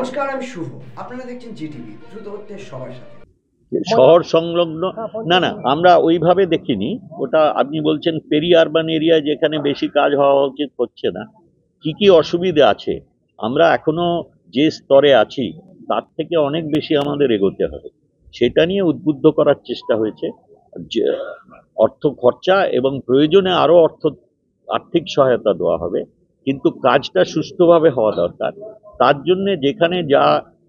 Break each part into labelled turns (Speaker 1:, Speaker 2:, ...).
Speaker 1: নমস্কার, আমি শুভ। আপনারা দেখছেন জিটিভি, দ্রুত হচ্ছে সবার সাথে।
Speaker 2: শহর সংলগ্ন না আমরা ওইভাবে দেখিনি। ওটা আপনি বলছেন পেরি আরবান এরিয়া যেখানে বেশি কাজ হওয়া উচিত হচ্ছে না। কি কি অসুবিধে আছে, আমরা এখনো যে স্তরে আছি তার থেকে অনেক বেশি আমাদের এগোতে হবে, সেটা নিয়ে উদ্বুদ্ধ করার চেষ্টা হয়েছে। যে অর্থ খরচা এবং প্রয়োজনে আরো আর্থিক সহায়তা দেওয়া হবে, কিন্তু কাজটা সুষ্ঠুভাবে হওয়া দরকার। তার জন্য যেখানে যা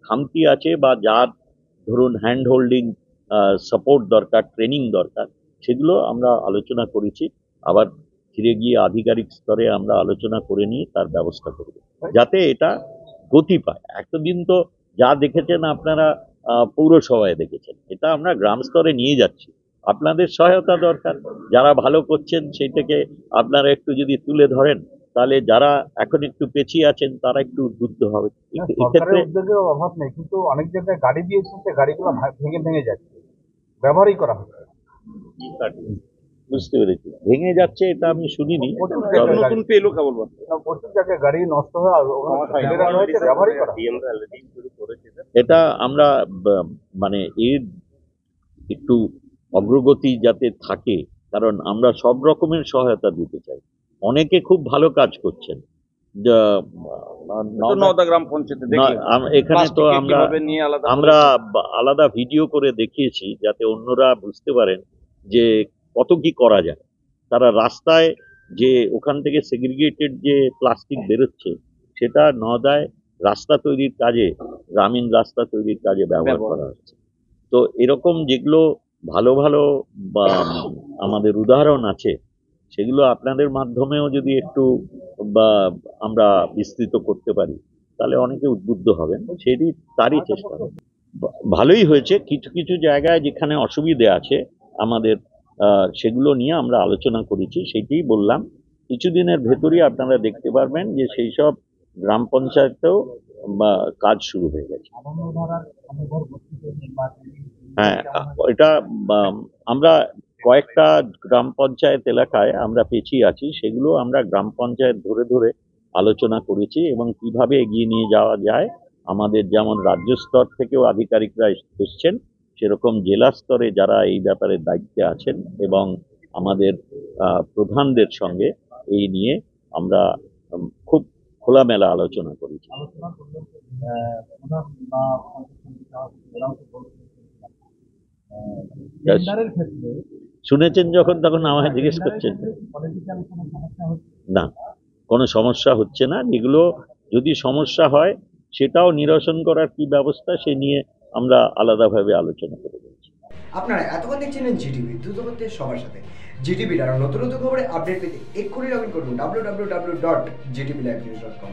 Speaker 2: খামতি আছে বা যা ধরুন হ্যান্ড হোল্ডিং সাপোর্ট দরকার, ট্রেনিং দরকার, সেগুলো আমরা আলোচনা করেছি। আবার ফিরে গিয়ে আধিকারিক স্তরে আমরা আলোচনা করে নিয়ে তার ব্যবস্থা করব, যাতে এটা গতি পায়। এতদিন তো যা দেখেছেন আপনারা পৌরসভায় দেখেছেন, এটা আমরা গ্রাম স্তরে নিয়ে যাচ্ছি। আপনাদের সহায়তা দরকার, যারা ভালো করছেন সেইটাকে আপনারা একটু যদি তুলে ধরেন, তাহলে যারা এখন একটু পেছিয়ে আছেন তারা একটু উদ্বুদ্ধ হবে।
Speaker 3: এক্ষেত্রে উদ্যোগের অভাব নেই, কিন্তু অনেক জায়গায় গাড়ি দিয়েছে, সে গাড়িগুলো ভেঙে যাচ্ছে, ব্যবহারই করা হচ্ছে।
Speaker 2: বুঝতে পেরেছি, ভেঙে যাচ্ছে এটা আমি শুনিনি।
Speaker 3: প্রচুর জায়গায় গাড়ি নষ্ট হয় আর ব্যবহারই করা।
Speaker 2: এটা আমরা মানে এর একটু অগ্রগতি যাতে থাকে, কারণ আমরা সব রকমের সহায়তা দিতে চাই। অনেকে খুব ভালো কাজ করছেন। এখানে তো আমরা আলাদা ভিডিও করে দেখিয়েছি, যাতে অন্যরা বুঝতে পারেন যে কত কি করা যায়। তারা রাস্তায় যে ওখান থেকে সেগ্রিগেটেড যে প্লাস্টিক বেরোচ্ছে, সেটা নদায় রাস্তা তৈরির কাজে, গ্রামীণ রাস্তা তৈরির কাজে ব্যবহার করা হচ্ছে। তো এরকম যেগুলো ভালো ভালো বা আমাদের উদাহরণ আছে, সেগুলো আপনাদের মাধ্যমেও যদি একটু বা আমরা বিস্তৃত করতে পারি, তাহলে অনেকে উদ্বুদ্ধ হবেন, তারই চেষ্টা হবে। ভালোই হয়েছে। কিছু কিছু জায়গায় যেখানে অসুবিধে আছে আমাদের, সেগুলো নিয়ে আমরা আলোচনা করেছি। সেইটাই বললাম, কিছুদিনের ভেতরই আপনারা দেখতে পারবেন যে সেই সব গ্রাম পঞ্চায়েতেও কাজ শুরু হয়ে গেছে। হ্যাঁ, এটা আমরা কয়েকটা গ্রাম পঞ্চায়েত এলাকায় আমরা পেছিয়ে আছি, সেগুলো আমরা গ্রাম পঞ্চায়েত ধরে ধরে আলোচনা করেছি এবং কিভাবে এগিয়ে নিয়ে যাওয়া যায়। আমাদের যেমন রাজ্য স্তর থেকেও আধিকারিকরা এসছেন, সেরকম জেলা স্তরে যারা এই ব্যাপারে দায়িত্বে আছেন এবং আমাদের প্রধানদের সঙ্গে এই নিয়ে আমরা খুব খোলামেলা আলোচনা করেছি। শুনেছেন যখন, তখন আমায় জিজ্ঞেস করছেন। না, কোনো সমস্যা হচ্ছে না। যেগুলো যদি সমস্যা হয় সেটাও নিরসন করার কি ব্যবস্থা, সে নিয়ে আমরা আলাদাভাবে আলোচনা করে দিচ্ছি।
Speaker 1: আপনারা এতক্ষণ দেখছিলেন জিটিভি, দ্রুত হচ্ছে সবার সাথে। জিটিভির আরো নতুন নতুন খবরে আপডেট পেতে এক্ষুনি লগ ইন করুন www.gtblivenews.com।